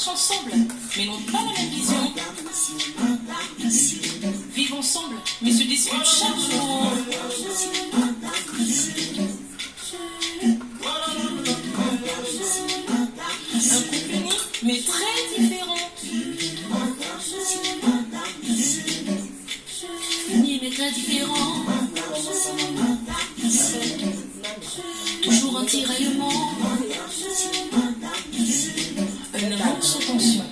marchent ensemble, mais n'ont pas la même vision. Vivent ensemble, mais se disputent chaque jour. Un couple uni, mais très différent. Uni, mais très différent. Toujours un tiraillement. Un amour sans tension.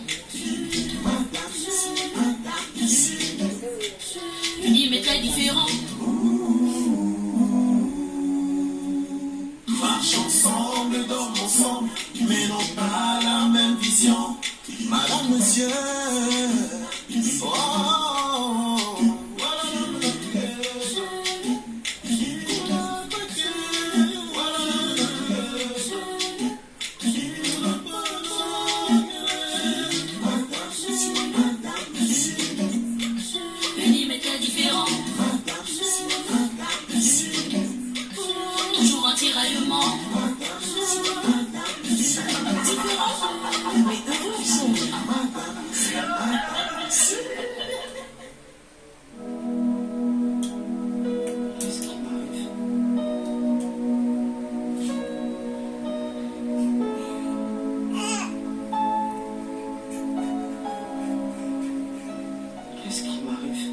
Unis mais très différents. Marchent ensemble, dorment ensemble, mais n'ont pas la même vision. Madame, monsieur. Unis mais très différents. Toujours un tiraillement. Différents, mais heureux ensemble. Qu'est-ce qui m'arrive? Qu'est-ce qui m'arrive?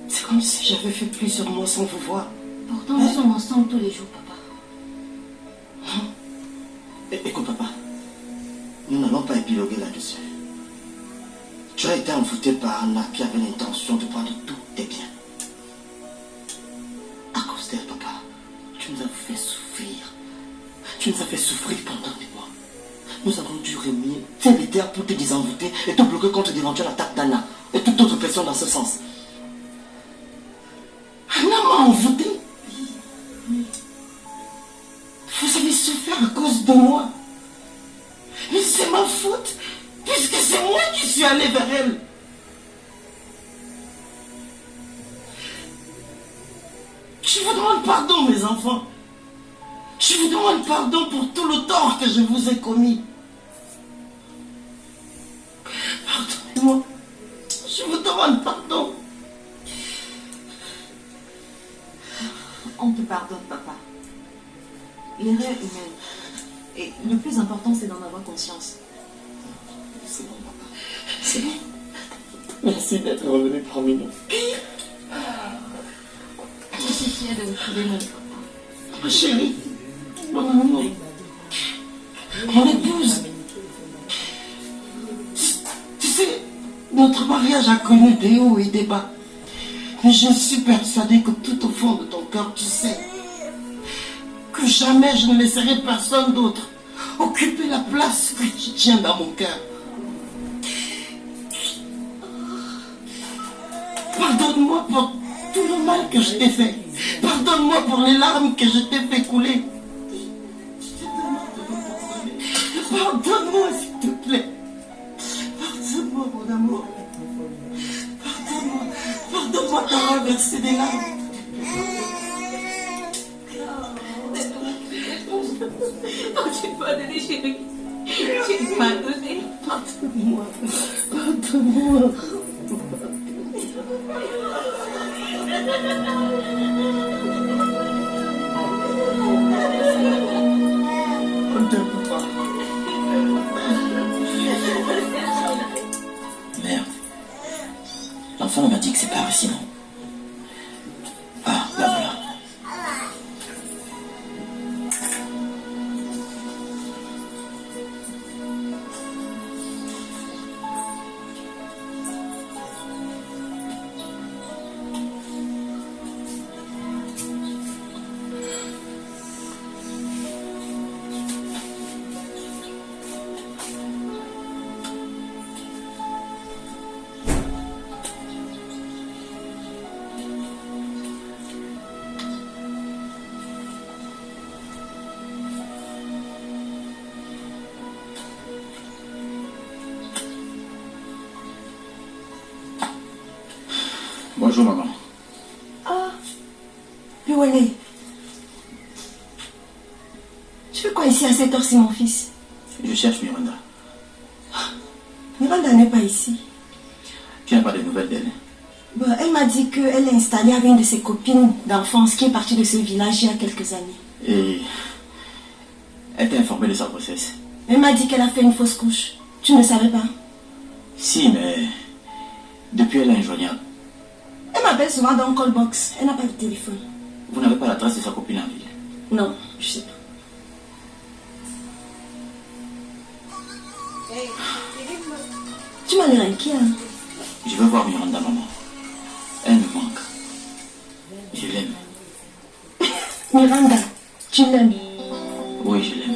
C'est comme si j'avais fait plusieurs mois sans vous voir. Pourtant, nous sommes ensemble tous les jours, papa. Écoute, papa, nous n'allons pas épiloguer là-dessus. Tu as été envoûté par Anna qui avait l'intention de prendre tous tes biens. À cause d'elle, papa, tu nous as fait souffrir. Tu nous as fait souffrir pendant des mois. Nous avons dû remuer faire les terres pour te désenvoûter et te bloquer contre d'éventuelles attaques d'Anna et toute autre personne dans ce sens. Anna m'a envoûté. Vous avez souffert à cause de moi. Mais c'est ma faute, puisque c'est moi qui suis allé vers elle. Je vous demande pardon, mes enfants. Je vous demande pardon pour tout le tort que je vous ai commis. Pardonnez-moi. Je vous demande pardon. On te pardonne, papa. L'erreur humaine. Et le plus important, c'est d'en avoir conscience. C'est bon, papa. C'est bon. Merci d'être revenu parmi nous. Je suis fière de vous trouver, mon papa. Ma chérie, mon amour, mon épouse. Tu sais, notre mariage a connu des hauts et des bas. Mais je suis persuadée que tout au fond de ton cœur, tu sais que jamais je ne laisserai personne d'autre occuper la place que tu tiens dans mon cœur. Pardonne-moi pour tout le mal que je t'ai fait. Pardonne-moi pour les larmes que je t'ai fait couler. Pardonne-moi, s'il te plaît. Pardonne-moi, mon amour. Pardonne-moi. Pardonne-moi d'avoir versé des larmes. Oh, j'ai pardonné, chérie. J'ai pardonné. Pardonne-moi. Pardonne-moi. On ne t'aime pas. Merde. L'enfant m'a dit que c'est pas récit, non? Ah, là voilà. Bonjour maman. Ah, Louélé. Tu fais quoi ici à cette heure-ci, mon fils? Je cherche Miranda. Miranda n'est pas ici. Tu n'as pas de nouvelles d'elle? Bon, elle m'a dit qu'elle est installée avec une de ses copines d'enfance qui est partie de ce village il y a quelques années. Et elle t'a informé de sa grossesse? Elle m'a dit qu'elle a fait une fausse couche. Tu ne savais pas? Si, mais depuis elle est injoignable. Elle m'appelle souvent dans un call box. Elle n'a pas de téléphone. Vous n'avez pas la trace de sa copine en ville? Non, je sais pas. Tu m'as l'air inquiet, hein? Je veux voir Miranda, maman. Elle me manque. Je l'aime. Miranda, tu l'aimes? Oui, je l'aime.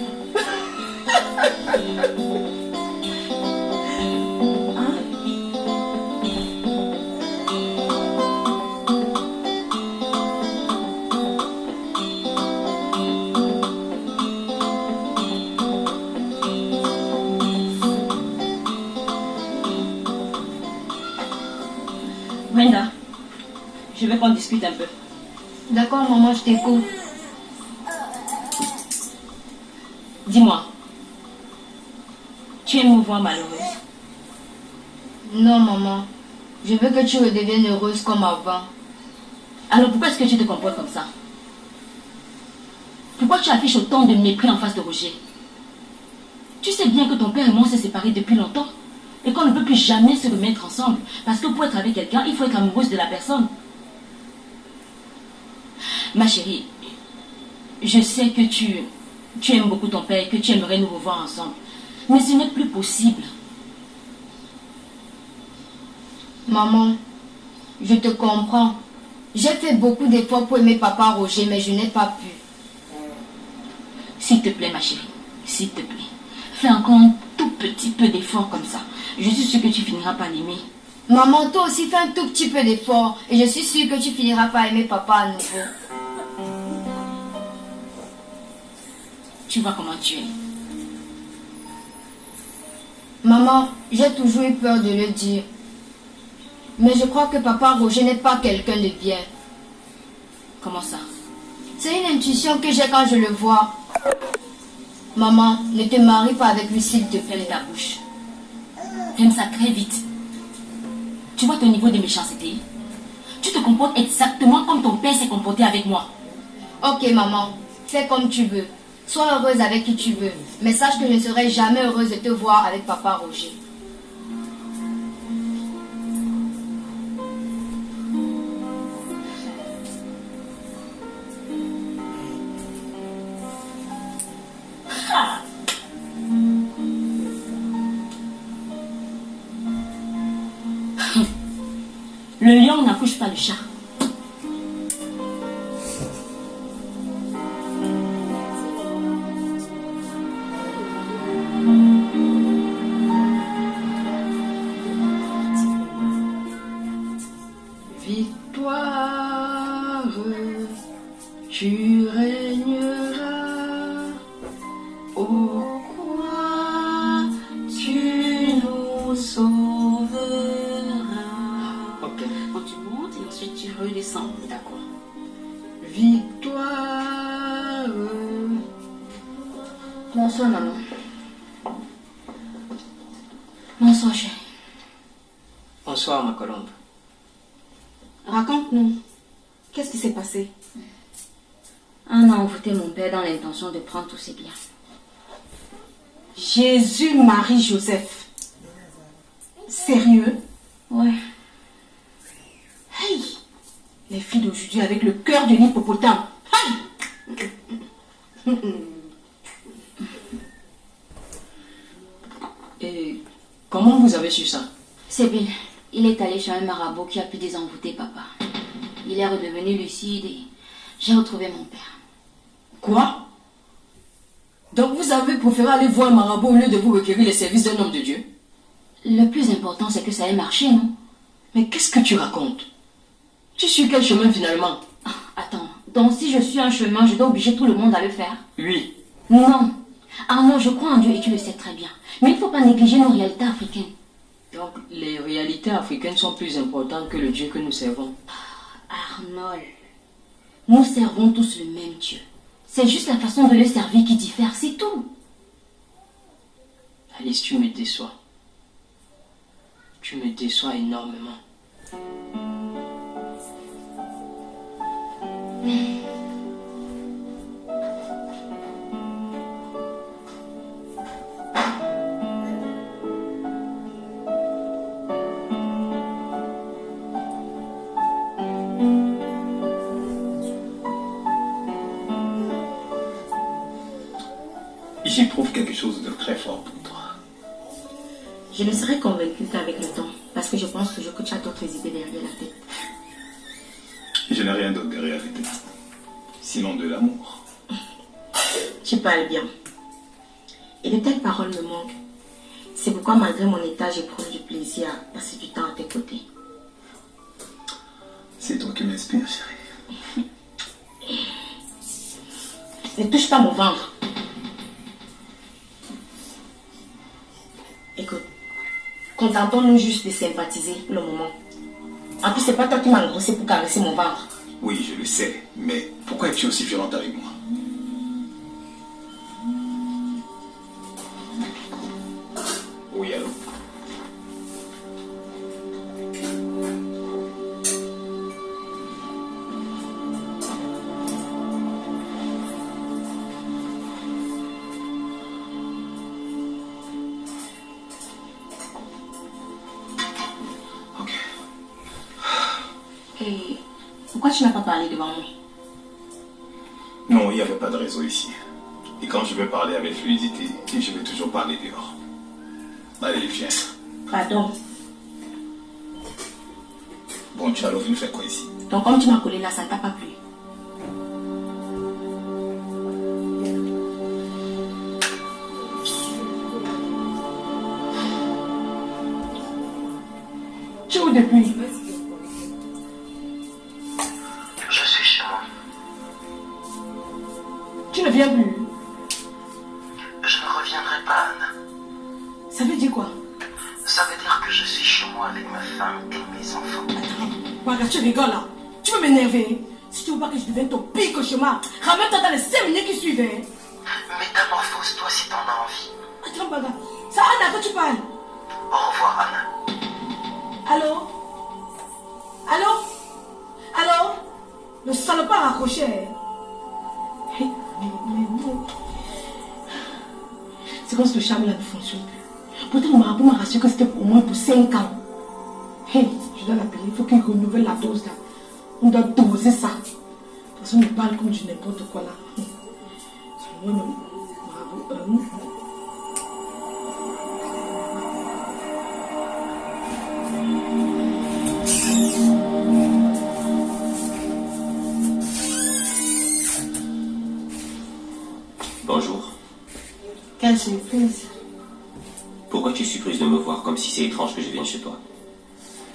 Brenda, je veux qu'on discute un peu. D'accord, maman, je t'écoute. Dis-moi, tu aimes me voir malheureuse? Non, maman. Je veux que tu redeviennes heureuse comme avant. Alors pourquoi est-ce que tu te comportes comme ça? Pourquoi tu affiches autant de mépris en face de Roger? Tu sais bien que ton père et moi on s'est séparés depuis longtemps et qu'on ne peut plus jamais se remettre ensemble parce que pour être avec quelqu'un, il faut être amoureuse de la personne. Ma chérie, je sais que tu aimes beaucoup ton père et que tu aimerais nous revoir ensemble, mais ce n'est plus possible. Maman, je te comprends. J'ai fait beaucoup d'efforts pour aimer papa Roger, mais je n'ai pas pu. S'il te plaît, ma chérie, s'il te plaît, fais encore un tout petit peu d'effort comme ça. Je suis sûre que tu finiras par l'aimer. Maman, toi aussi fais un tout petit peu d'effort et je suis sûre que tu finiras par aimer papa à nouveau. Tu vois comment tu es. Maman, j'ai toujours eu peur de le dire. Mais je crois que papa Roger n'est pas quelqu'un de bien. Comment ça? C'est une intuition que j'ai quand je le vois. Maman, ne te marie pas avec lui s'il te plaît. Ferme ta bouche. Ferme ça très vite. Tu vois ton niveau de méchanceté? Tu te comportes exactement comme ton père s'est comporté avec moi. Ok maman, fais comme tu veux. Sois heureuse avec qui tu veux. Mais sache que je ne serai jamais heureuse de te voir avec papa Roger. Le lion n'accouche pas le chat. Victoire, tu régneras. Ô quoi tu nous sauveras. Ok. Quand tu montes et ensuite tu redescends. D'accord. Victoire. Bonsoir maman. Bonsoir, chérie. Bonsoir, ma colombe. Raconte-nous. Qu'est-ce qui s'est passé? On a envoûté mon père dans l'intention de prendre tous ses biens. Jésus, Marie, Joseph. Sérieux? Ouais. Hey! Les filles d'aujourd'hui avec le cœur de l'hippopotame. Hey! Et comment vous avez su ça? C'est bien. Il est allé chez un marabout qui a pu désenvoûter papa. Il est redevenu lucide et j'ai retrouvé mon père. Quoi? Donc vous avez préféré aller voir un marabout au lieu de vous requérir les services d'un homme de Dieu? Le plus important, c'est que ça ait marché, non? Mais qu'est-ce que tu racontes? Tu suis quel chemin finalement? Ah, attends, donc si je suis un chemin, je dois obliger tout le monde à le faire? Oui. Non. Arnaud, je crois en Dieu et tu le sais très bien. Mais il ne faut pas négliger nos réalités africaines. Donc les réalités africaines sont plus importantes que le Dieu que nous servons. Arnold, nous servons tous le même Dieu. C'est juste la façon de le servir qui diffère, c'est tout. Alice, tu me déçois. Tu me déçois énormément. J'éprouve quelque chose de très fort pour toi. Je ne serai convaincue qu'avec le temps, parce que je pense toujours que tu as d'autres idées derrière la tête. Je n'ai rien d'autre derrière la tête. Sinon de l'amour. Tu parles bien. Et de telles paroles me manquent. C'est pourquoi malgré mon état, j'éprouve du plaisir à passer du temps à tes côtés. C'est toi qui m'inspires, chérie. Ne touche pas mon ventre. Écoute, contentons-nous juste de sympathiser le moment. En plus, c'est pas toi qui m'as engrossé pour caresser mon ventre. Oui, je le sais, mais pourquoi es-tu aussi violente avec moi? Oui, allô? Et pourquoi tu n'as pas parlé devant moi? Non, il n'y avait pas de réseau ici. Et quand je veux parler avec fluidité, je vais toujours parler dehors. Allez, viens. Pardon. Bon, tu as alors venu faire quoi ici? Donc comme tu m'as collé là, ça ne t'a pas plu? Tu es où depuis? Je suis chez moi. Tu ne viens plus. Je ne reviendrai pas, Anna. Ça veut dire quoi? Ça veut dire que je suis chez moi avec ma femme et mes enfants. Attends, tu rigoles là. Tu veux m'énerver? Si tu veux pas que je devienne ton pire cauchemar, ramène-toi dans les 5 minutes qui suivent. Métamorphose-toi si t'en as envie. Attends, Baga. C'est Anna que tu parles. Au revoir, Anna. Allô? Allô? Allô? Le salopard a raccroché. Mais non. C'est comme si le charme là ne fonctionne plus. Pourtant, le marabout m'a rassuré que c'était au moins pour 5 ans. Hey, je dois l'appeler. Il faut qu'il renouvelle la dose là. On doit doser ça. Parce qu'on me parle comme du n'importe quoi là. C'est moi, marabout. Bonjour. Quelle surprise. Pourquoi tu es surprise de me voir comme si c'est étrange que je vienne chez toi?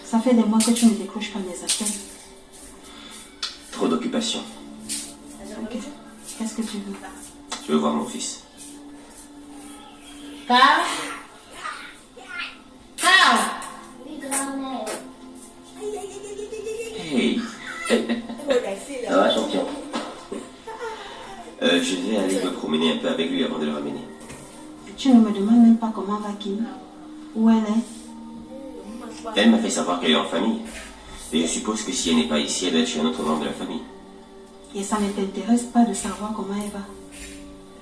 Ça fait des mois que tu ne décroches pas mes appels. Trop d'occupation. Ok. Qu'est-ce que tu veux? Je veux voir mon fils. Carl? Carl? Hey. Ça va, champion? Je vais aller me promener un peu avec lui avant de le ramener. Tu ne me demandes même pas comment va Kim? Où elle est? Elle m'a fait savoir qu'elle est en famille. Et je suppose que si elle n'est pas ici, elle doit être chez un autre membre de la famille. Et ça ne t'intéresse pas de savoir comment elle va?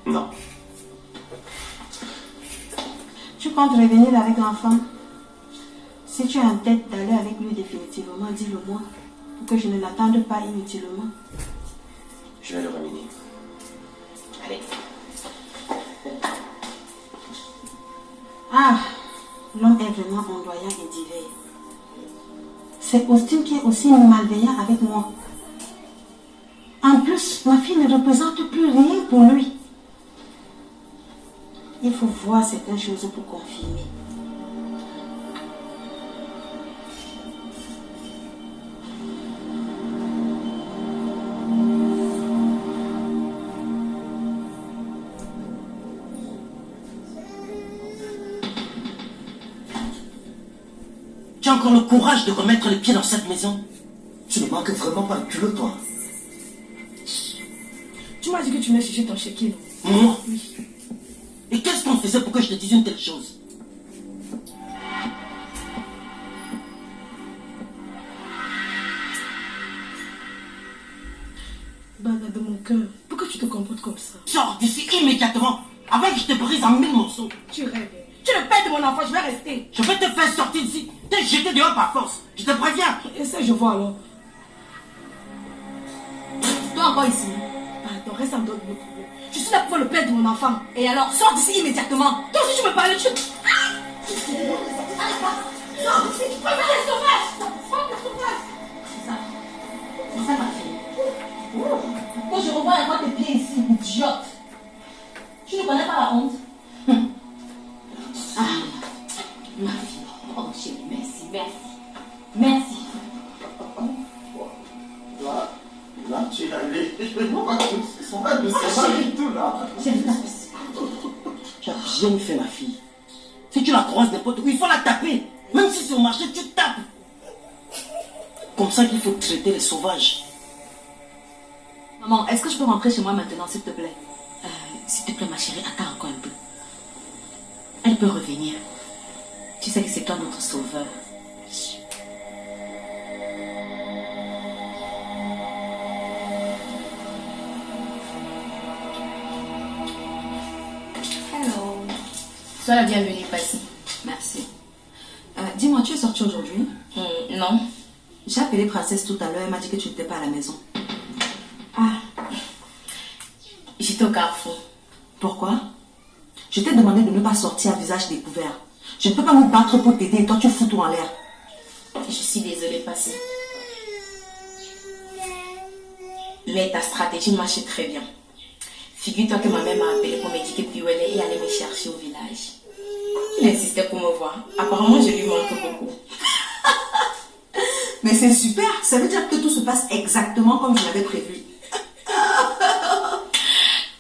Non. Tu comptes revenir avec l'enfant? Si tu es en tête d'aller avec lui définitivement, dis-le-moi. Pour que je ne l'attende pas inutilement. Je vais le ramener. Allez. Ah, l'homme est vraiment ondoyant et divers. C'est Austin qui est aussi malveillant avec moi. En plus, ma fille ne représente plus rien pour lui. Il faut voir certaines choses pour confirmer. Tu as encore le courage de remettre les pieds dans cette maison? Tu ne manques vraiment pas de culot, toi. Tu m'as dit que tu m'as cherché ton chéquier. Moi? Oui. Et qu'est-ce qu'on faisait pour que je te dise une telle chose? Baba de mon cœur, pourquoi tu te comportes comme ça? Sors d'ici immédiatement, avant que je te brise en 1000 morceaux. Tu rêves. Tu es le père de mon enfant, je vais rester. Je vais te faire sortir d'ici, te jeter dehors par force. Je te préviens. Et ça, je vois alors. Toi encore ici. Attends, reste en dehors de nos problèmes. Je suis là pour voir le père de mon enfant. Et alors, sors d'ici immédiatement. Toi aussi, tu me parles, tu... Non, si tu peux faire des sauvages. C'est ça ma fille. Quand je revois encore tes pieds ici, idiote. Tu ne connais pas la honte? Ah, ma fille. Oh chérie, merci, merci. Merci. Là, tu es allé. Je ne vois pas tout ça. Ne sais pas du tout là. J'aime ta Tu as bien fait, ma fille. Si tu la croises n'importe où, il faut la taper. Même si c'est au marché, tu tapes. Comme ça qu'il faut traiter les sauvages. Maman, est-ce que je peux rentrer chez moi maintenant, s'il te plaît? S'il te plaît, ma chérie, attends encore un peu. Elle peut revenir. Tu sais que c'est toi notre sauveur. Hello. Sois la bienvenue, Passy. Merci. Dis-moi, tu es sortie aujourd'hui? Non. J'ai appelé Princesse tout à l'heure, elle m'a dit que tu n'étais pas à la maison. Ah. J'étais au carrefour. Pourquoi? Je t'ai demandé de ne pas sortir à visage découvert. Je ne peux pas me battre pour t'aider et toi tu fous tout en l'air. Je suis désolée, Passy. Mais ta stratégie marchait très bien. Figure-toi que ma mère m'a appelé pour me dire que Piouelle est allée me chercher au village. Il insistait pour me voir. Apparemment, je lui manque beaucoup. Mais c'est super, ça veut dire que tout se passe exactement comme je l'avais prévu.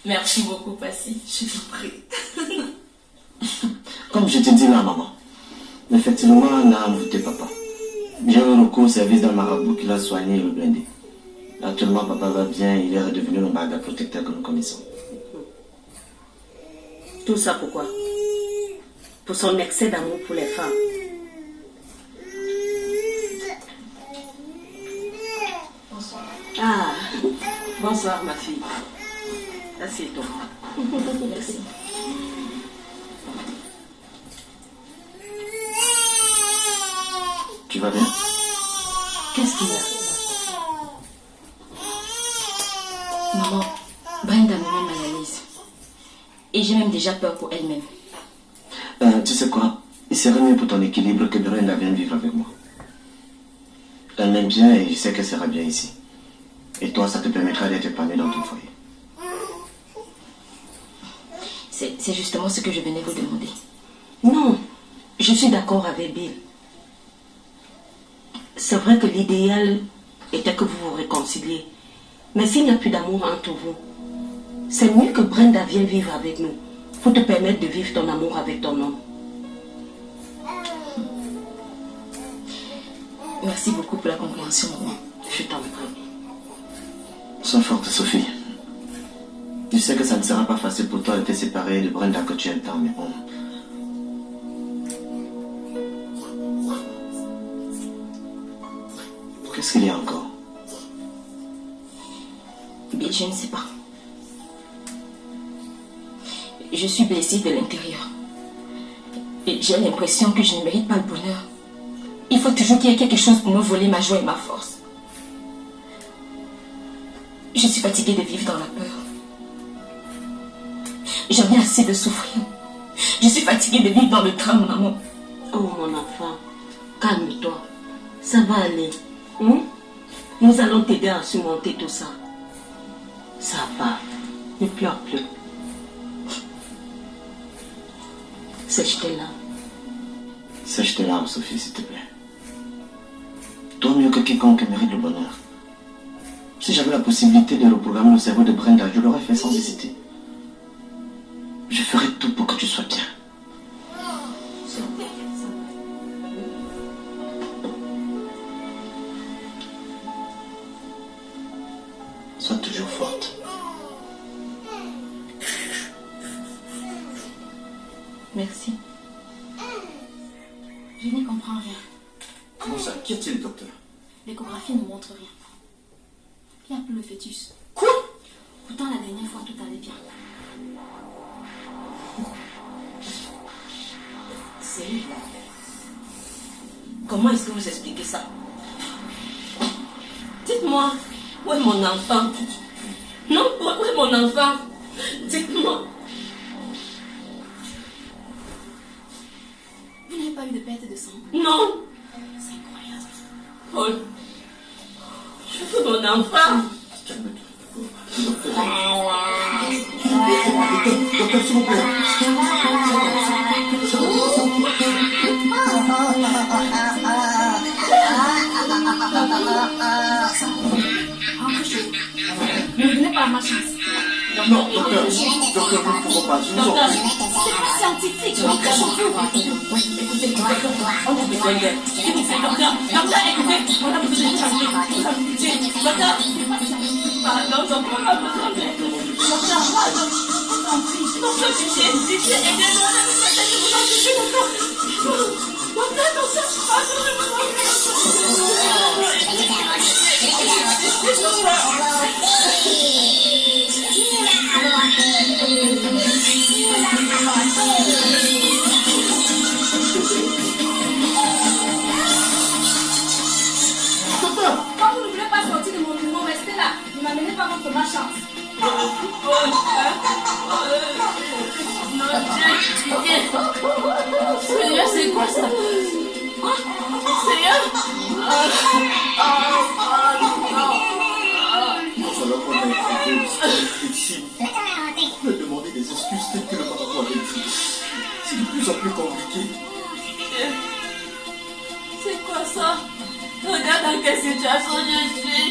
Merci beaucoup, Passy. Je t'en prie. Comme je te dis là, maman, effectivement, on a envoûté papa. J'ai eu recours au service d'un marabout qui l'a soigné et le blindé. Actuellement, papa va bien, il est redevenu le maga protecteur que nous connaissons. Tout ça pourquoi? Pour son excès d'amour pour les femmes. Bonsoir. Ah, bonsoir ma fille. Assieds-toi. Merci. Tu vas bien? Qu'est-ce qu'il y a? Maman, Brenda me met mal à l'aise. Et j'ai même déjà peur pour elle-même. Tu sais quoi? Il serait mieux pour ton équilibre que Brenda vienne vivre avec moi. Elle m'aime bien et je sais qu'elle sera bien ici. Et toi, ça te permettra d'être épanouie dans ton foyer. C'est justement ce que je venais vous demander. Non, je suis d'accord avec Bill. C'est vrai que l'idéal était que vous vous réconciliez. Mais s'il n'y a plus d'amour entre vous, c'est mieux que Brenda vienne vivre avec nous pour te permettre de vivre ton amour avec ton homme. Merci beaucoup pour la compréhension, maman. Je t'en prie. Sois forte, Sophie. Je sais que ça ne sera pas facile pour toi de te séparer de Brenda que tu aimes tant, mais bon. Qu'est-ce qu'il y a encore? Bill, je ne sais pas. Je suis blessée de l'intérieur. Et j'ai l'impression que je ne mérite pas le bonheur. Il faut toujours qu'il y ait quelque chose pour me voler ma joie et ma force. Je suis fatiguée de vivre dans la peur. J'en ai assez de souffrir. Je suis fatiguée de vivre dans le drame, maman. Oh mon enfant, calme-toi. Ça va aller. Nous allons t'aider à surmonter tout ça. Ça va. Ne pleure plus. Sèche tes larmes. Sèche tes larmes, Sophie, s'il te plaît. Toi mieux que quiconque mérite le bonheur. Si j'avais la possibilité de reprogrammer le cerveau de Brenda, je l'aurais fait sans hésiter. Je ferai tout pour que tu sois bien. Sois toujours forte. Merci. Je n'y comprends rien. Comment ça? Qu'y a-t-il, docteur? L'échographie ne montre rien. Il n'y a plus le fœtus. Quoi? Pourtant, la dernière fois, tout allait bien. C'est lui. Comment est-ce que vous expliquez ça? Dites-moi, où est mon enfant? Non, où est mon enfant? Dites-moi. Vous n'avez pas eu de perte de sang? Non. C'est incroyable. Paul, je veux mon enfant. Calme-toi, docteur, s'il vous plaît. Rentrez chez vous. Ne venez pas à ma chance. Non, docteur, nous ne pouvons pas. Je vous en prie. C'est pas scientifique. Rentrez chez vous. Écoutez, docteur, on a besoin d'aide. S'il vous plaît, docteur, écoutez, on a besoin de changer. Vous avez pitié. Docteur, pardon, docteur, on a besoin d'aide. Docteur, pardon. Docteur, pitié, aidez-nous, on a besoin d'aide. Je vous en supplie, docteur. Docteur, pardon, je vous en Quand vous ne voulez pas sortir de mon bureau, restez là. Ne m'amenez pas votre malchance. Seigneur, c'est quoi ça? Seigneur? Nous allons prendre un peu ici. Me demander des excuses telles que le papa avait dit. C'est de plus en plus compliqué. C'est quoi ça? Regarde dans quelle situation je suis.